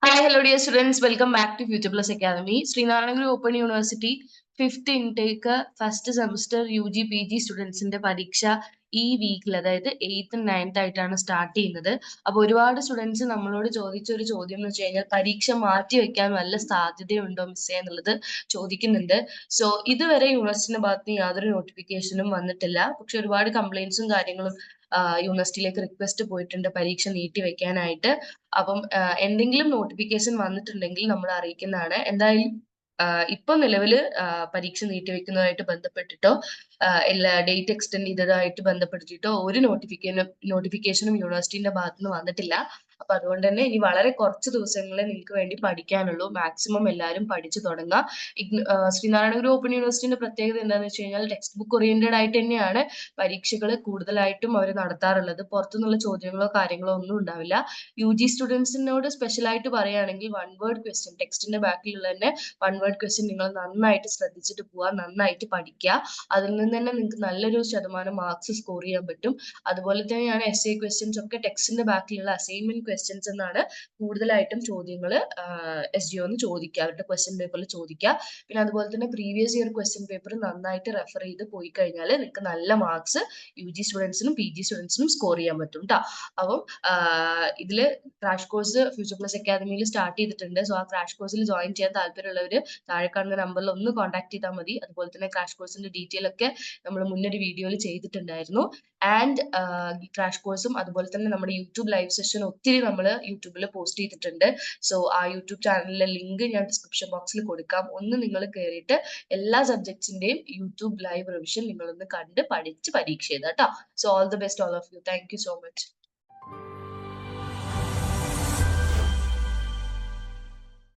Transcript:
Hi, hello dear students. Welcome back to Future Plus Academy. Srinaran Guru Open University fifth intake first semester UG PG സ്റ്റുഡൻസിന്റെ പരീക്ഷ ഈ വീക്കിൽ, അതായത് 8th and 9th ആയിട്ടാണ് start ചെയ്യുന്നത്. അപ്പൊ ഒരുപാട് സ്റ്റുഡൻസ് നമ്മളോട് ചോദിച്ച ഒരു ചോദ്യം എന്ന് വെച്ച് കഴിഞ്ഞാൽ പരീക്ഷ മാറ്റി വെക്കാൻ വല്ല സാധ്യതയുണ്ടോ മിസ്സേ എന്നുള്ളത് ചോദിക്കുന്നുണ്ട്. സോ ഇതുവരെ യൂണിവേഴ്സിറ്റിന്റെ ഭാഗത്ത് നിന്ന് യാതൊരു നോട്ടിഫിക്കേഷനും വന്നിട്ടില്ല. പക്ഷെ ഒരുപാട് കംപ്ലൈന്റ്സും കാര്യങ്ങളും യൂണിവേഴ്സിറ്റിയിലേക്ക് റിക്വസ്റ്റ് പോയിട്ടുണ്ട് പരീക്ഷ നീട്ടി വെക്കാനായിട്ട്. അപ്പം എന്തെങ്കിലും നോട്ടിഫിക്കേഷൻ വന്നിട്ടുണ്ടെങ്കിൽ നമ്മൾ അറിയിക്കുന്നതാണ്. എന്തായാലും ഇപ്പൊ നിലവില് പരീക്ഷ നീട്ടിവെക്കുന്നതുമായിട്ട് ബന്ധപ്പെട്ടിട്ടോ എല്ലാ ഡേറ്റ് എക്സ്റ്റെൻഡ് ചെയ്തതായിട്ട് ബന്ധപ്പെടുത്തിയിട്ടോ ഒരു നോട്ടിഫിക്കേഷനും യൂണിവേഴ്സിറ്റിന്റെ ഭാഗത്തുനിന്ന് വന്നിട്ടില്ല. അപ്പൊ അതുകൊണ്ട് തന്നെ ഇനി വളരെ കുറച്ച് ദിവസങ്ങളെ നിങ്ങൾക്ക് വേണ്ടി പഠിക്കാനുള്ളൂ. മാക്സിമം എല്ലാവരും പഠിച്ചു തുടങ്ങുക. ശ്രീനാരായണ ഗുരു ഓപ്പൺ യൂണിവേഴ്സിറ്റിന്റെ പ്രത്യേകത എന്താണെന്ന് വെച്ച് കഴിഞ്ഞാൽ ടെക്സ്റ്റ് ബുക്ക് ഓറിയന്റഡ് ആയിട്ട് തന്നെയാണ് പരീക്ഷകൾ കൂടുതലായിട്ടും അവർ നടത്താറുള്ളത്. പുറത്തുനിന്നുള്ള ചോദ്യങ്ങളോ കാര്യങ്ങളോ ഒന്നും ഉണ്ടാവില്ല. UG സ്റ്റുഡൻസിനോട് സ്പെഷ്യൽ ആയിട്ട് പറയുകയാണെങ്കിൽ വൺ വേർഡ് ക്വസ്റ്റ്യൻ, ടെക്സ്റ്റിന്റെ ബാക്കിലുള്ള തന്നെ വൺ വേർഡ് ക്വസ്റ്റ്യൻ നിങ്ങൾ നന്നായിട്ട് ശ്രദ്ധിച്ചിട്ട് പോവുക, നന്നായിട്ട് പഠിക്കുക. അതിൽ നിന്ന് തന്നെ നിങ്ങൾക്ക് നല്ലൊരു ശതമാനം മാർക്സ് സ്കോർ ചെയ്യാൻ പറ്റും. അതുപോലെ തന്നെയാണ് essay ക്വസ്റ്റ്യൻസ് ഒക്കെ ടെക്സ്റ്റിന്റെ ബാക്കിലുള്ള അസൈൻമെന്റ് ക്വസ്റ്റ്യൻസ് എന്നാണ് കൂടുതലായിട്ടും ചോദ്യങ്ങൾ SGO ചോദിക്കുക, അവരുടെ ക്വസ്റ്റ്യൻ പേപ്പറിൽ ചോദിക്കുക. പിന്നെ അതുപോലെ തന്നെ പ്രീവിയസ് ഇയർ ക്വസ്റ്റ്യൻ പേപ്പർ നന്നായിട്ട് റെഫർ ചെയ്ത് പോയി കഴിഞ്ഞാൽ നിങ്ങൾക്ക് നല്ല മാർക്സ് UG സ്റ്റുഡൻസിനും PG സ്റ്റുഡൻസിനും സ്കോർ ചെയ്യാൻ പറ്റും ട്ടോ. അപ്പം ഇതില് ക്രാഷ് കോഴ്സ് ഫ്യൂച്ചർ പ്ലസ് അക്കാദമിയിൽ സ്റ്റാർട്ട് ചെയ്തിട്ടുണ്ട്. സോ ആ ക്രാഷ് കോഴ്സിൽ ജോയിൻ ചെയ്യാൻ താല്പര്യമുള്ളവർ താഴെ കാണുന്ന നമ്പറിൽ ഒന്ന് കോൺടാക്ട് ചെയ്താൽ മതി. അതുപോലെ തന്നെ ക്രാഷ് കോഴ്സിന്റെ ഡീറ്റെയിൽ ഒക്കെ നമ്മൾ മുന്നൊരു വീഡിയോയിൽ ചെയ്തിട്ടുണ്ടായിരുന്നു. ആൻഡ് ഈ ക്രാഷ് കോഴ്സും അതുപോലെ തന്നെ നമ്മുടെ യൂട്യൂബ് ലൈവ് സെഷൻ ഒത്തിരി നമ്മൾ യൂട്യൂബിൽ പോസ്റ്റ് ചെയ്തിട്ടുണ്ട്. സോ ആ യൂട്യൂബ് ചാനലിലെ ലിങ്ക് ഞാൻ ഡിസ്ക്രിപ്ഷൻ ബോക്സിൽ കൊടുക്കാം. ഒന്ന് നിങ്ങൾ കയറിയിട്ട് എല്ലാ സബ്ജക്ട്സിന്റെയും യൂട്യൂബ് ലൈവ് റിവിഷൻ നിങ്ങളൊന്ന് കണ്ട് പഠിച്ച് പരീക്ഷ എഴുതാം ട്ടോ. So all the best all of you. Thank you so much.